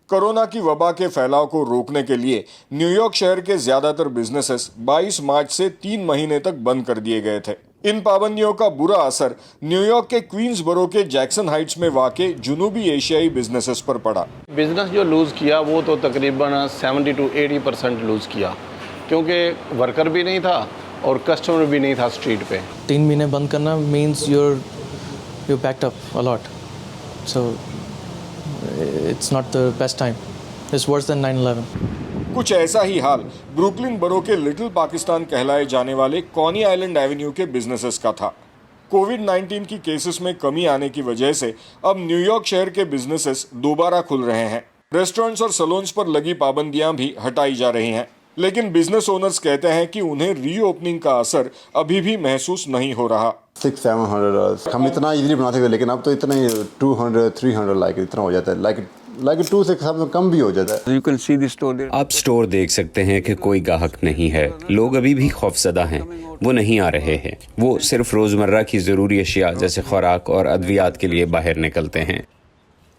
Corona की वबा के फैलाव को रोकने के लिए न्यूयॉर्क शहर के ज्यादातर बिजनेसेस 22 मार्च से 3 महीने तक बंद कर दिए गए थे। इन पाबंदियों का बुरा असर न्यूयॉर्क के क्वींसबरो के जैक्सन हाइट्स में वाक़े जुनूबी एशियाई बिजनेसेस पर पड़ा। बिजनेस जो लूज़ किया वो तो तकरीबन 70 to 80% लूज़ किया, क्योंकि वर्कर भी नहीं था और कस्टमर भी नहीं था स्ट्रीट पे। 3 महीने बंद करना means you packed up a lot, so it's not the best time, it's worse than 9/11। कुछ ऐसा ही हाल ब्रुकलिन बरो के लिटिल पाकिस्तान कहलाए जाने वाले कॉनी आइलैंड एवेन्यू के बिजनेसेस का था। कोविड-19 की केसेस में कमी आने की वजह से अब न्यूयॉर्क शहर के बिजनेसेस दोबारा खुल रहे हैं। रेस्टोरेंट्स और सैलून्स पर लगी पाबंदियां भी हटाई जा रही हैं, लेकिन बिजनेस ओनर्स कहते हैं कि उन्हें रीओपनिंग का असर अभी भी महसूस नहीं हो रहा। $600-700 हम इतना इजीली बनाते थे, लेकिन अब तो इतना ही 200-300 लाइक इतना हो जाता है, लाइक 2 से कम भी हो जाता है। You can see the store there. आप स्टोर देख सकते हैं कि कोई ग्राहक नहीं है, लोग अभी भी खौफजदा हैं, वो नहीं आ रहे हैं। वो सिर्फ रोजमर्रा की जरूरी अशिया जैसे खुराक और अद्वियात के लिए बाहर निकलते हैं।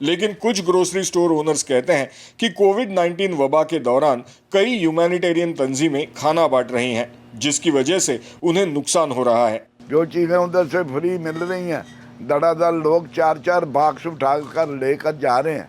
लेकिन कुछ ग्रोसरी स्टोर ओनर्स कहते हैं कि कोविड-19 वबा के दौरान कई ह्यूमैनिटेरियन तंजीमें खाना बांट रही हैं, जिसकी वजह से उन्हें नुकसान हो रहा है। जो चीज़ें उधर से फ्री मिल रही हैं, धड़ाधड़ लोग 4-4 बॉक्स उठाकर लेकर जा रहे हैं,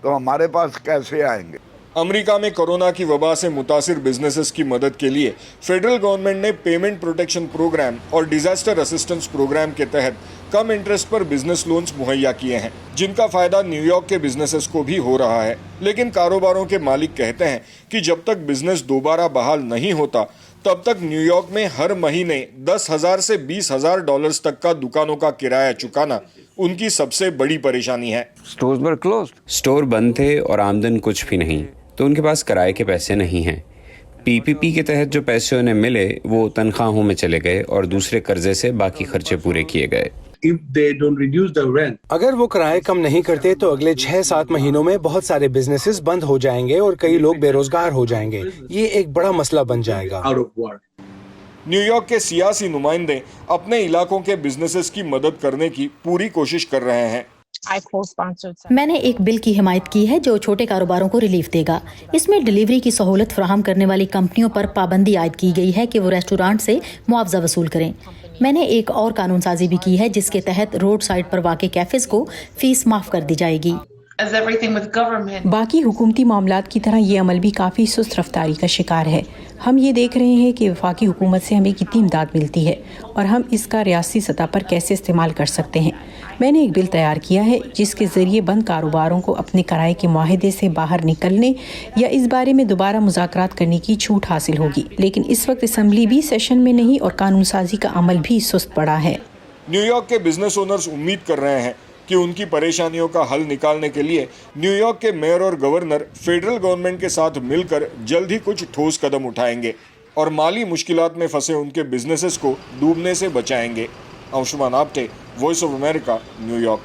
तो हमारे पास कैसे आएंगे। अमेरिका में कोरोना की वबा से मुतासिर बिजनेसेस की मदद के लिए फेडरल गवर्नमेंट ने पेमेंट प्रोटेक्शन प्रोग्राम और डिजास्टर असिस्टेंस प्रोग्राम के तहत कम इंटरेस्ट पर बिजनेस लोन्स मुहैया किए हैं, जिनका फायदा न्यूयॉर्क के बिजनेसेस को भी हो रहा है। लेकिन कारोबारों के मालिक कहते हैं कि जब तक बिजनेस दोबारा बहाल नहीं होता, तब तक न्यूयॉर्क में हर महीने $10,000 से $20,000 तक का दुकानों का किराया चुकाना उनकी सबसे बड़ी परेशानी है। Stores were closed. स्टोर बंद थे और आमदन कुछ भी नहीं, तो उनके पास किराए के पैसे नहीं हैं। पीपीपी के तहत जो पैसे उन्हें मिले वो तनख्वाहों में चले गए और दूसरे कर्जे से बाकी खर्चे पूरे किए गए। If they don't reduce the rent, अगर वो किराए कम नहीं करते तो अगले 6-7 महीनों में बहुत सारे बिजनेसेस बंद हो जाएंगे और कई लोग बेरोजगार हो जाएंगे। ये एक बड़ा मसला बन जाएगा। out of work. न्यूयॉर्क के सियासी नुमाइंदे अपने इलाकों के बिजनेसेस की मदद करने की पूरी कोशिश कर रहे हैं। मैंने एक बिल की हिमायत की है जो छोटे कारोबारों को रिलीफ देगा। इसमें डिलीवरी की सहूलत फराहम करने वाली कंपनियों पर पाबंदी आयद की गई है कि वो रेस्टोरेंट से मुआवजा वसूल करें। मैंने एक और कानून साजी भी की है जिसके तहत रोड साइड पर वाक़े कैफेज को फीस माफ कर दी जाएगी। बाकी हुकूमती मामलात की तरह ये अमल भी काफ़ी सुस्त रफ्तारी का शिकार है। हम ये देख रहे हैं कि वफाकी हुकूमत से हमें कितनी इमदाद मिलती है और हम इसका रियासती सतह पर कैसे इस्तेमाल कर सकते हैं। मैंने एक बिल तैयार किया है जिसके ज़रिए बंद कारोबारों को अपने किराए के मुआहदे से बाहर निकलने या इस बारे में दोबारा मुज़ाकरात करने की छूट हासिल होगी। लेकिन इस वक्त असम्बली भी सेशन में नहीं और कानून साजी का अमल भी सुस्त पड़ा है। न्यूयॉर्क के बिजनेस ओनर्स उम्मीद कर रहे हैं कि उनकी परेशानियों का हल निकालने के लिए न्यूयॉर्क के मेयर और गवर्नर फेडरल गवर्नमेंट के साथ मिलकर जल्द ही कुछ ठोस कदम उठाएंगे और माली मुश्किलात में फंसे उनके बिजनेसेस को डूबने से बचाएंगे। Anshuman Apte, voice of America, New York.